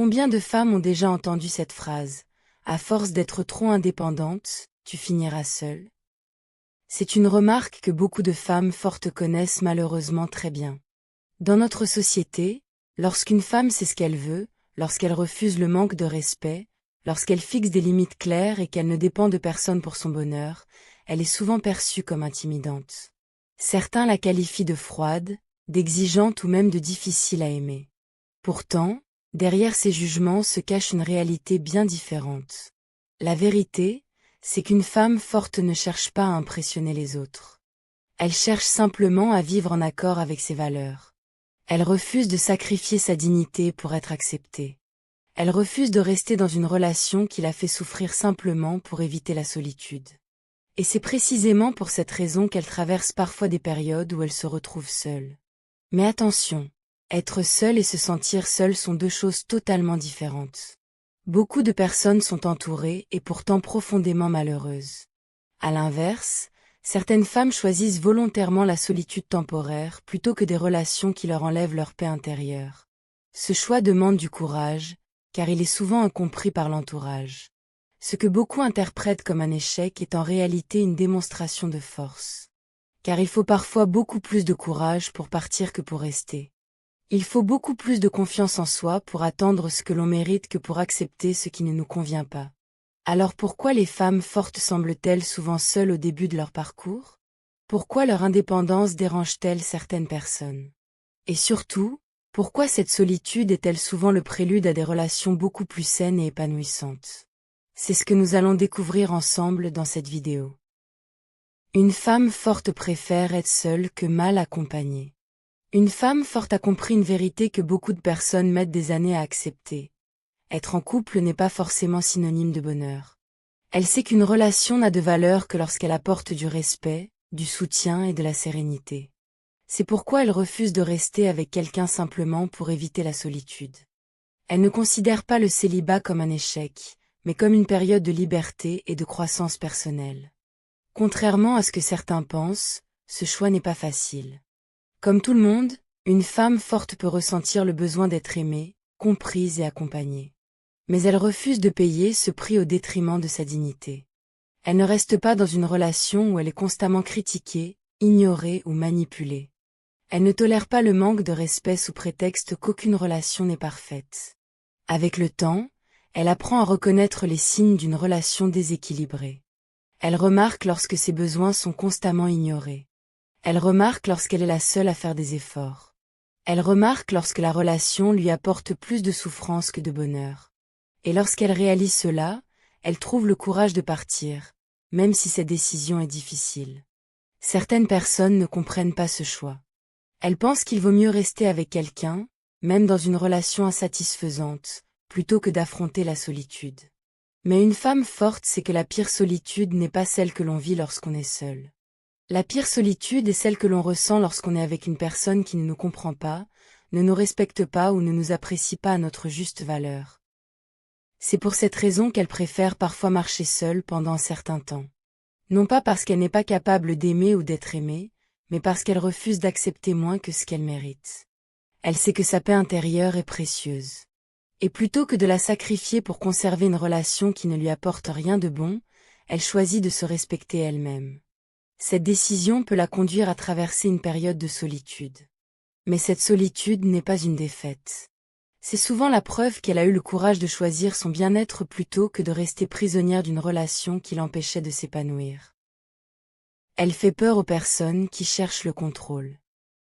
Combien de femmes ont déjà entendu cette phrase? À force d'être trop indépendante, tu finiras seule. C'est une remarque que beaucoup de femmes fortes connaissent malheureusement très bien. Dans notre société, lorsqu'une femme sait ce qu'elle veut, lorsqu'elle refuse le manque de respect, lorsqu'elle fixe des limites claires et qu'elle ne dépend de personne pour son bonheur, elle est souvent perçue comme intimidante. Certains la qualifient de froide, d'exigeante ou même de difficile à aimer. Pourtant, derrière ces jugements se cache une réalité bien différente. La vérité, c'est qu'une femme forte ne cherche pas à impressionner les autres. Elle cherche simplement à vivre en accord avec ses valeurs. Elle refuse de sacrifier sa dignité pour être acceptée. Elle refuse de rester dans une relation qui la fait souffrir simplement pour éviter la solitude. Et c'est précisément pour cette raison qu'elle traverse parfois des périodes où elle se retrouve seule. Mais attention, être seule et se sentir seule sont deux choses totalement différentes. Beaucoup de personnes sont entourées et pourtant profondément malheureuses. À l'inverse, certaines femmes choisissent volontairement la solitude temporaire plutôt que des relations qui leur enlèvent leur paix intérieure. Ce choix demande du courage, car il est souvent incompris par l'entourage. Ce que beaucoup interprètent comme un échec est en réalité une démonstration de force. Car il faut parfois beaucoup plus de courage pour partir que pour rester. Il faut beaucoup plus de confiance en soi pour attendre ce que l'on mérite que pour accepter ce qui ne nous convient pas. Alors pourquoi les femmes fortes semblent-elles souvent seules au début de leur parcours? Pourquoi leur indépendance dérange-t-elle certaines personnes? Et surtout, pourquoi cette solitude est-elle souvent le prélude à des relations beaucoup plus saines et épanouissantes? C'est ce que nous allons découvrir ensemble dans cette vidéo. Une femme forte préfère être seule que mal accompagnée. Une femme forte a compris une vérité que beaucoup de personnes mettent des années à accepter. Être en couple n'est pas forcément synonyme de bonheur. Elle sait qu'une relation n'a de valeur que lorsqu'elle apporte du respect, du soutien et de la sérénité. C'est pourquoi elle refuse de rester avec quelqu'un simplement pour éviter la solitude. Elle ne considère pas le célibat comme un échec, mais comme une période de liberté et de croissance personnelle. Contrairement à ce que certains pensent, ce choix n'est pas facile. Comme tout le monde, une femme forte peut ressentir le besoin d'être aimée, comprise et accompagnée. Mais elle refuse de payer ce prix au détriment de sa dignité. Elle ne reste pas dans une relation où elle est constamment critiquée, ignorée ou manipulée. Elle ne tolère pas le manque de respect sous prétexte qu'aucune relation n'est parfaite. Avec le temps, elle apprend à reconnaître les signes d'une relation déséquilibrée. Elle remarque lorsque ses besoins sont constamment ignorés. Elle remarque lorsqu'elle est la seule à faire des efforts. Elle remarque lorsque la relation lui apporte plus de souffrance que de bonheur. Et lorsqu'elle réalise cela, elle trouve le courage de partir, même si cette décision est difficile. Certaines personnes ne comprennent pas ce choix. Elles pensent qu'il vaut mieux rester avec quelqu'un, même dans une relation insatisfaisante, plutôt que d'affronter la solitude. Mais une femme forte sait que la pire solitude n'est pas celle que l'on vit lorsqu'on est seul. La pire solitude est celle que l'on ressent lorsqu'on est avec une personne qui ne nous comprend pas, ne nous respecte pas ou ne nous apprécie pas à notre juste valeur. C'est pour cette raison qu'elle préfère parfois marcher seule pendant un certain temps. Non pas parce qu'elle n'est pas capable d'aimer ou d'être aimée, mais parce qu'elle refuse d'accepter moins que ce qu'elle mérite. Elle sait que sa paix intérieure est précieuse. Et plutôt que de la sacrifier pour conserver une relation qui ne lui apporte rien de bon, elle choisit de se respecter elle-même. Cette décision peut la conduire à traverser une période de solitude. Mais cette solitude n'est pas une défaite. C'est souvent la preuve qu'elle a eu le courage de choisir son bien-être plutôt que de rester prisonnière d'une relation qui l'empêchait de s'épanouir. Elle fait peur aux personnes qui cherchent le contrôle.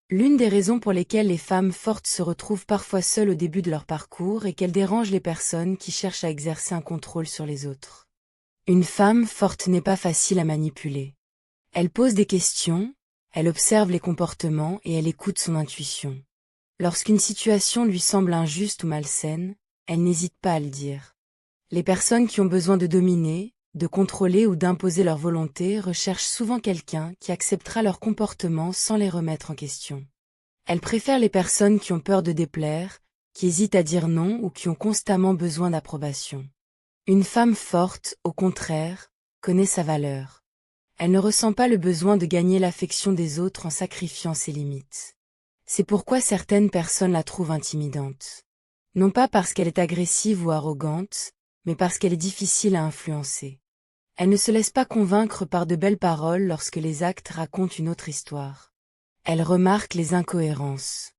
L'une des raisons pour lesquelles les femmes fortes se retrouvent parfois seules au début de leur parcours est qu'elles dérangent les personnes qui cherchent à exercer un contrôle sur les autres. Une femme forte n'est pas facile à manipuler. Elle pose des questions, elle observe les comportements et elle écoute son intuition. Lorsqu'une situation lui semble injuste ou malsaine, elle n'hésite pas à le dire. Les personnes qui ont besoin de dominer, de contrôler ou d'imposer leur volonté recherchent souvent quelqu'un qui acceptera leur comportement sans les remettre en question. Elles préfèrent les personnes qui ont peur de déplaire, qui hésitent à dire non ou qui ont constamment besoin d'approbation. Une femme forte, au contraire, connaît sa valeur. Elle ne ressent pas le besoin de gagner l'affection des autres en sacrifiant ses limites. C'est pourquoi certaines personnes la trouvent intimidante. Non pas parce qu'elle est agressive ou arrogante, mais parce qu'elle est difficile à influencer. Elle ne se laisse pas convaincre par de belles paroles lorsque les actes racontent une autre histoire. Elle remarque les incohérences.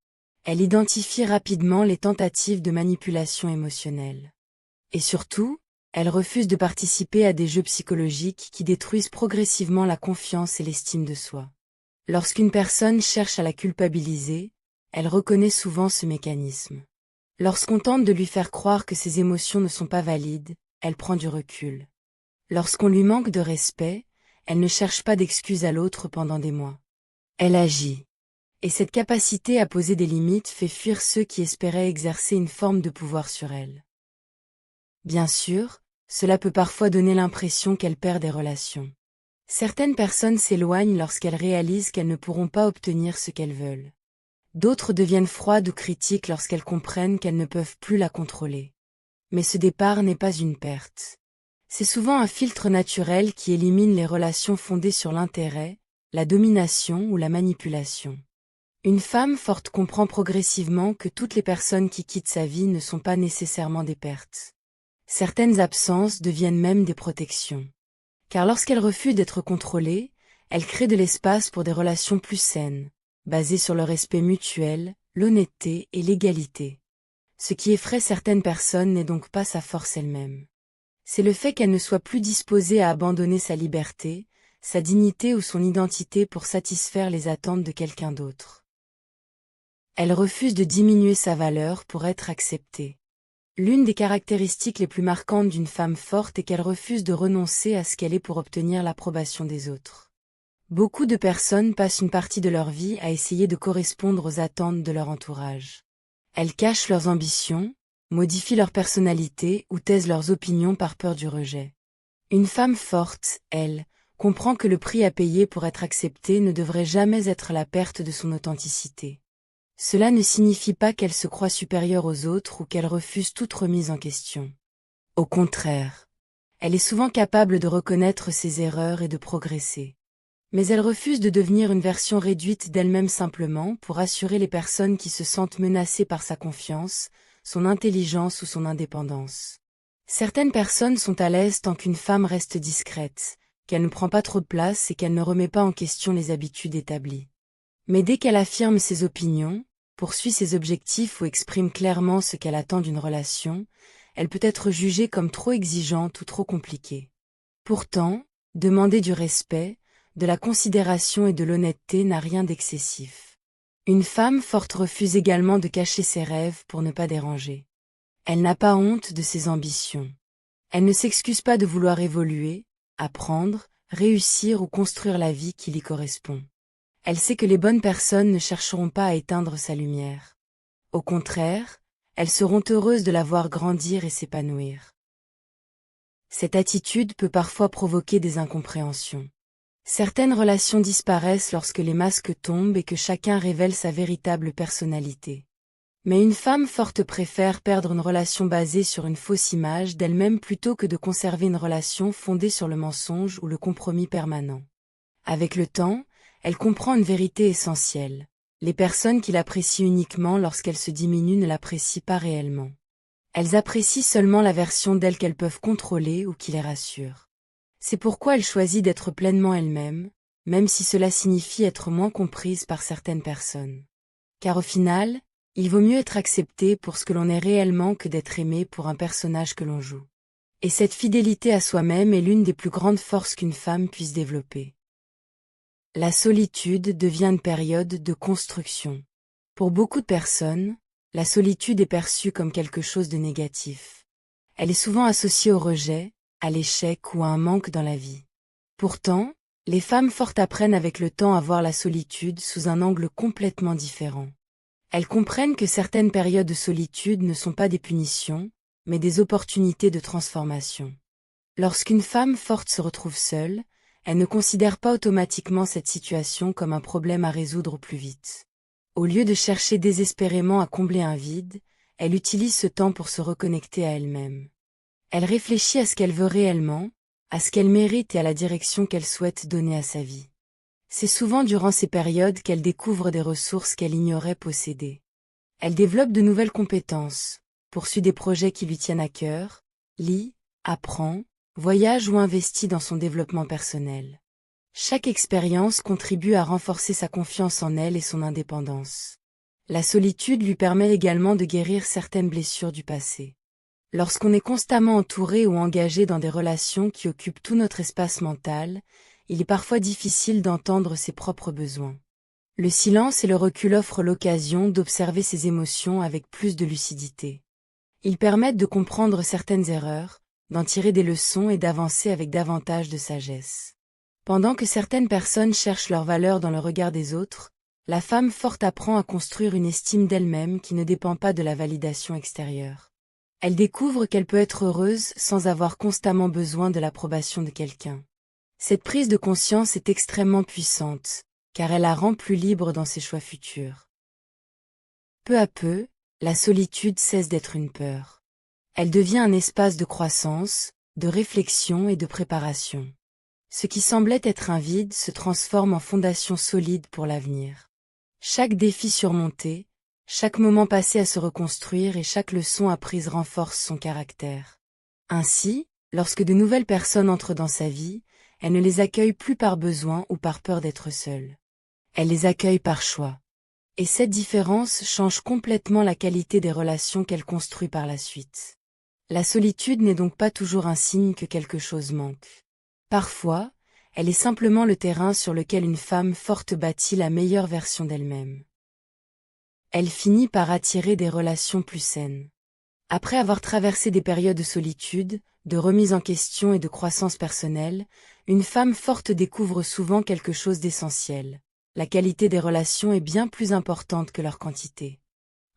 Elle identifie rapidement les tentatives de manipulation émotionnelle. Et surtout, elle refuse de participer à des jeux psychologiques qui détruisent progressivement la confiance et l'estime de soi. Lorsqu'une personne cherche à la culpabiliser, elle reconnaît souvent ce mécanisme. Lorsqu'on tente de lui faire croire que ses émotions ne sont pas valides, elle prend du recul. Lorsqu'on lui manque de respect, elle ne cherche pas d'excuses à l'autre pendant des mois. Elle agit. Et cette capacité à poser des limites fait fuir ceux qui espéraient exercer une forme de pouvoir sur elle. Bien sûr, cela peut parfois donner l'impression qu'elle perd des relations. Certaines personnes s'éloignent lorsqu'elles réalisent qu'elles ne pourront pas obtenir ce qu'elles veulent. D'autres deviennent froides ou critiques lorsqu'elles comprennent qu'elles ne peuvent plus la contrôler. Mais ce départ n'est pas une perte. C'est souvent un filtre naturel qui élimine les relations fondées sur l'intérêt, la domination ou la manipulation. Une femme forte comprend progressivement que toutes les personnes qui quittent sa vie ne sont pas nécessairement des pertes. Certaines absences deviennent même des protections. Car lorsqu'elle refuse d'être contrôlée, elle crée de l'espace pour des relations plus saines, basées sur le respect mutuel, l'honnêteté et l'égalité. Ce qui effraie certaines personnes n'est donc pas sa force elle-même. C'est le fait qu'elle ne soit plus disposée à abandonner sa liberté, sa dignité ou son identité pour satisfaire les attentes de quelqu'un d'autre. Elle refuse de diminuer sa valeur pour être acceptée. L'une des caractéristiques les plus marquantes d'une femme forte est qu'elle refuse de renoncer à ce qu'elle est pour obtenir l'approbation des autres. Beaucoup de personnes passent une partie de leur vie à essayer de correspondre aux attentes de leur entourage. Elles cachent leurs ambitions, modifient leur personnalité ou taisent leurs opinions par peur du rejet. Une femme forte, elle, comprend que le prix à payer pour être acceptée ne devrait jamais être la perte de son authenticité. Cela ne signifie pas qu'elle se croit supérieure aux autres ou qu'elle refuse toute remise en question. Au contraire, elle est souvent capable de reconnaître ses erreurs et de progresser. Mais elle refuse de devenir une version réduite d'elle-même simplement pour assurer les personnes qui se sentent menacées par sa confiance, son intelligence ou son indépendance. Certaines personnes sont à l'aise tant qu'une femme reste discrète, qu'elle ne prend pas trop de place et qu'elle ne remet pas en question les habitudes établies. Mais dès qu'elle affirme ses opinions, poursuit ses objectifs ou exprime clairement ce qu'elle attend d'une relation, elle peut être jugée comme trop exigeante ou trop compliquée. Pourtant, demander du respect, de la considération et de l'honnêteté n'a rien d'excessif. Une femme forte refuse également de cacher ses rêves pour ne pas déranger. Elle n'a pas honte de ses ambitions. Elle ne s'excuse pas de vouloir évoluer, apprendre, réussir ou construire la vie qui lui correspond. Elle sait que les bonnes personnes ne chercheront pas à éteindre sa lumière. Au contraire, elles seront heureuses de la voir grandir et s'épanouir. Cette attitude peut parfois provoquer des incompréhensions. Certaines relations disparaissent lorsque les masques tombent et que chacun révèle sa véritable personnalité. Mais une femme forte préfère perdre une relation basée sur une fausse image d'elle-même plutôt que de conserver une relation fondée sur le mensonge ou le compromis permanent. Avec le temps, elle comprend une vérité essentielle. Les personnes qui l'apprécient uniquement lorsqu'elles se diminuent ne l'apprécient pas réellement. Elles apprécient seulement la version d'elles qu'elles peuvent contrôler ou qui les rassure. C'est pourquoi elle choisit d'être pleinement elle-même, même si cela signifie être moins comprise par certaines personnes. Car au final, il vaut mieux être accepté pour ce que l'on est réellement que d'être aimé pour un personnage que l'on joue. Et cette fidélité à soi-même est l'une des plus grandes forces qu'une femme puisse développer. La solitude devient une période de construction. Pour beaucoup de personnes, la solitude est perçue comme quelque chose de négatif. Elle est souvent associée au rejet, à l'échec ou à un manque dans la vie. Pourtant, les femmes fortes apprennent avec le temps à voir la solitude sous un angle complètement différent. Elles comprennent que certaines périodes de solitude ne sont pas des punitions, mais des opportunités de transformation. Lorsqu'une femme forte se retrouve seule, elle ne considère pas automatiquement cette situation comme un problème à résoudre au plus vite. Au lieu de chercher désespérément à combler un vide, elle utilise ce temps pour se reconnecter à elle-même. Elle réfléchit à ce qu'elle veut réellement, à ce qu'elle mérite et à la direction qu'elle souhaite donner à sa vie. C'est souvent durant ces périodes qu'elle découvre des ressources qu'elle ignorait posséder. Elle développe de nouvelles compétences, poursuit des projets qui lui tiennent à cœur, lit, apprend, voyage ou investit dans son développement personnel. Chaque expérience contribue à renforcer sa confiance en elle et son indépendance. La solitude lui permet également de guérir certaines blessures du passé. Lorsqu'on est constamment entouré ou engagé dans des relations qui occupent tout notre espace mental, il est parfois difficile d'entendre ses propres besoins. Le silence et le recul offrent l'occasion d'observer ses émotions avec plus de lucidité. Ils permettent de comprendre certaines erreurs, d'en tirer des leçons et d'avancer avec davantage de sagesse. Pendant que certaines personnes cherchent leur valeur dans le regard des autres, la femme forte apprend à construire une estime d'elle-même qui ne dépend pas de la validation extérieure. Elle découvre qu'elle peut être heureuse sans avoir constamment besoin de l'approbation de quelqu'un. Cette prise de conscience est extrêmement puissante, car elle la rend plus libre dans ses choix futurs. Peu à peu, la solitude cesse d'être une peur. Elle devient un espace de croissance, de réflexion et de préparation. Ce qui semblait être un vide se transforme en fondation solide pour l'avenir. Chaque défi surmonté, chaque moment passé à se reconstruire et chaque leçon apprise renforce son caractère. Ainsi, lorsque de nouvelles personnes entrent dans sa vie, elle ne les accueille plus par besoin ou par peur d'être seule. Elle les accueille par choix. Et cette différence change complètement la qualité des relations qu'elle construit par la suite. La solitude n'est donc pas toujours un signe que quelque chose manque. Parfois, elle est simplement le terrain sur lequel une femme forte bâtit la meilleure version d'elle-même. Elle finit par attirer des relations plus saines. Après avoir traversé des périodes de solitude, de remise en question et de croissance personnelle, une femme forte découvre souvent quelque chose d'essentiel. La qualité des relations est bien plus importante que leur quantité.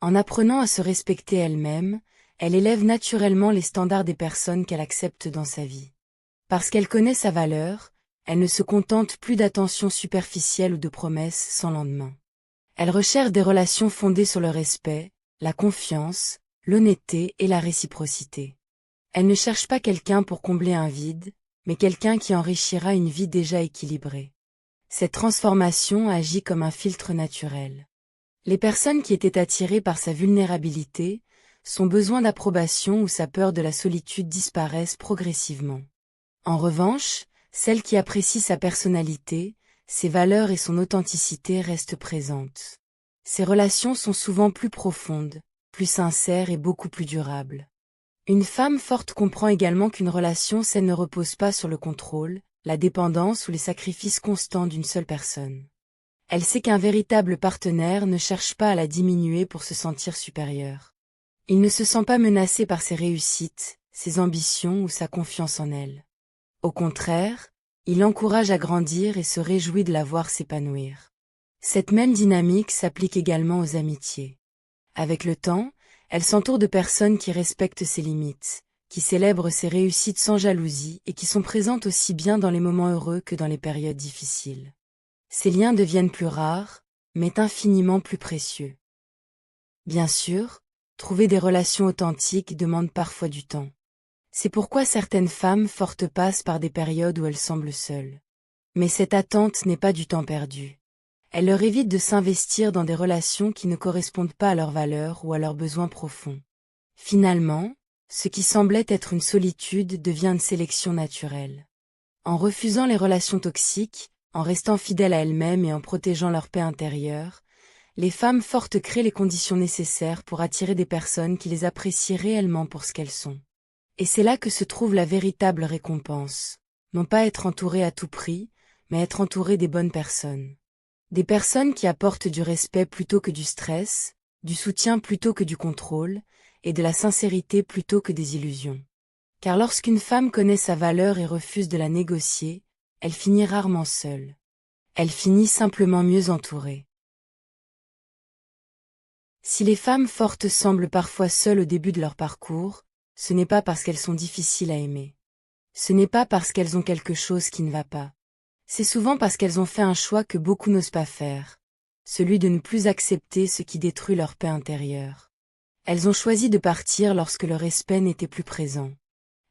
En apprenant à se respecter elle-même, elle élève naturellement les standards des personnes qu'elle accepte dans sa vie. Parce qu'elle connaît sa valeur, elle ne se contente plus d'attentions superficielles ou de promesses sans lendemain. Elle recherche des relations fondées sur le respect, la confiance, l'honnêteté et la réciprocité. Elle ne cherche pas quelqu'un pour combler un vide, mais quelqu'un qui enrichira une vie déjà équilibrée. Cette transformation agit comme un filtre naturel. Les personnes qui étaient attirées par sa vulnérabilité, son besoin d'approbation ou sa peur de la solitude disparaissent progressivement. En revanche, celles qui apprécient sa personnalité, ses valeurs et son authenticité restent présentes. Ces relations sont souvent plus profondes, plus sincères et beaucoup plus durables. Une femme forte comprend également qu'une relation saine ne repose pas sur le contrôle, la dépendance ou les sacrifices constants d'une seule personne. Elle sait qu'un véritable partenaire ne cherche pas à la diminuer pour se sentir supérieure. Il ne se sent pas menacé par ses réussites, ses ambitions ou sa confiance en elle. Au contraire, il l'encourage à grandir et se réjouit de la voir s'épanouir. Cette même dynamique s'applique également aux amitiés. Avec le temps, elle s'entoure de personnes qui respectent ses limites, qui célèbrent ses réussites sans jalousie et qui sont présentes aussi bien dans les moments heureux que dans les périodes difficiles. Ces liens deviennent plus rares, mais infiniment plus précieux. Bien sûr, trouver des relations authentiques demande parfois du temps. C'est pourquoi certaines femmes fortes passent par des périodes où elles semblent seules. Mais cette attente n'est pas du temps perdu. Elle leur évite de s'investir dans des relations qui ne correspondent pas à leurs valeurs ou à leurs besoins profonds. Finalement, ce qui semblait être une solitude devient une sélection naturelle. En refusant les relations toxiques, en restant fidèles à elles-mêmes et en protégeant leur paix intérieure, les femmes fortes créent les conditions nécessaires pour attirer des personnes qui les apprécient réellement pour ce qu'elles sont. Et c'est là que se trouve la véritable récompense. Non pas être entouré à tout prix, mais être entouré des bonnes personnes. Des personnes qui apportent du respect plutôt que du stress, du soutien plutôt que du contrôle, et de la sincérité plutôt que des illusions. Car lorsqu'une femme connaît sa valeur et refuse de la négocier, elle finit rarement seule. Elle finit simplement mieux entourée. Si les femmes fortes semblent parfois seules au début de leur parcours, ce n'est pas parce qu'elles sont difficiles à aimer. Ce n'est pas parce qu'elles ont quelque chose qui ne va pas. C'est souvent parce qu'elles ont fait un choix que beaucoup n'osent pas faire, celui de ne plus accepter ce qui détruit leur paix intérieure. Elles ont choisi de partir lorsque le respect n'était plus présent.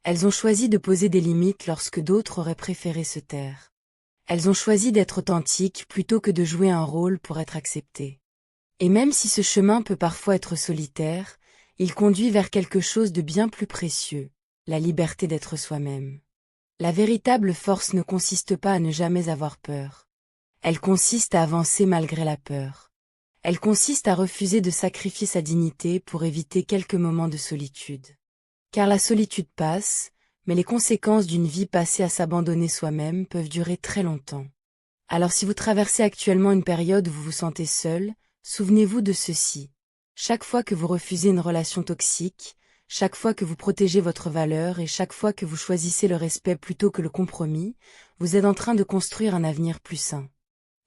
Elles ont choisi de poser des limites lorsque d'autres auraient préféré se taire. Elles ont choisi d'être authentiques plutôt que de jouer un rôle pour être acceptées. Et même si ce chemin peut parfois être solitaire, il conduit vers quelque chose de bien plus précieux, la liberté d'être soi-même. La véritable force ne consiste pas à ne jamais avoir peur. Elle consiste à avancer malgré la peur. Elle consiste à refuser de sacrifier sa dignité pour éviter quelques moments de solitude. Car la solitude passe, mais les conséquences d'une vie passée à s'abandonner soi-même peuvent durer très longtemps. Alors si vous traversez actuellement une période où vous vous sentez seul, souvenez-vous de ceci. Chaque fois que vous refusez une relation toxique, chaque fois que vous protégez votre valeur et chaque fois que vous choisissez le respect plutôt que le compromis, vous êtes en train de construire un avenir plus sain.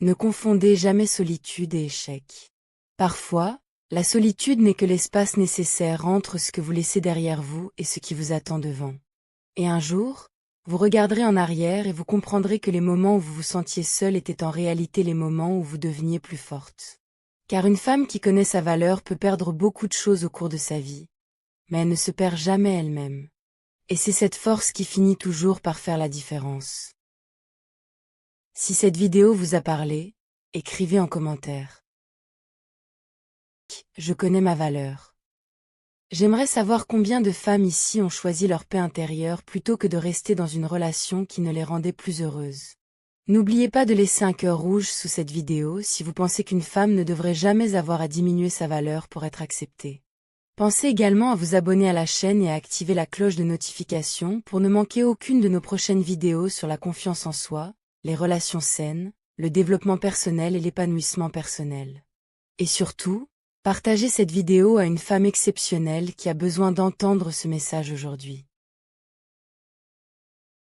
Ne confondez jamais solitude et échec. Parfois, la solitude n'est que l'espace nécessaire entre ce que vous laissez derrière vous et ce qui vous attend devant. Et un jour, vous regarderez en arrière et vous comprendrez que les moments où vous vous sentiez seul étaient en réalité les moments où vous deveniez plus forte. Car une femme qui connaît sa valeur peut perdre beaucoup de choses au cours de sa vie, mais elle ne se perd jamais elle-même. Et c'est cette force qui finit toujours par faire la différence. Si cette vidéo vous a parlé, écrivez en commentaire. Je connais ma valeur. J'aimerais savoir combien de femmes ici ont choisi leur paix intérieure plutôt que de rester dans une relation qui ne les rendait plus heureuses. N'oubliez pas de laisser un cœur rouge sous cette vidéo si vous pensez qu'une femme ne devrait jamais avoir à diminuer sa valeur pour être acceptée. Pensez également à vous abonner à la chaîne et à activer la cloche de notification pour ne manquer aucune de nos prochaines vidéos sur la confiance en soi, les relations saines, le développement personnel et l'épanouissement personnel. Et surtout, partagez cette vidéo à une femme exceptionnelle qui a besoin d'entendre ce message aujourd'hui.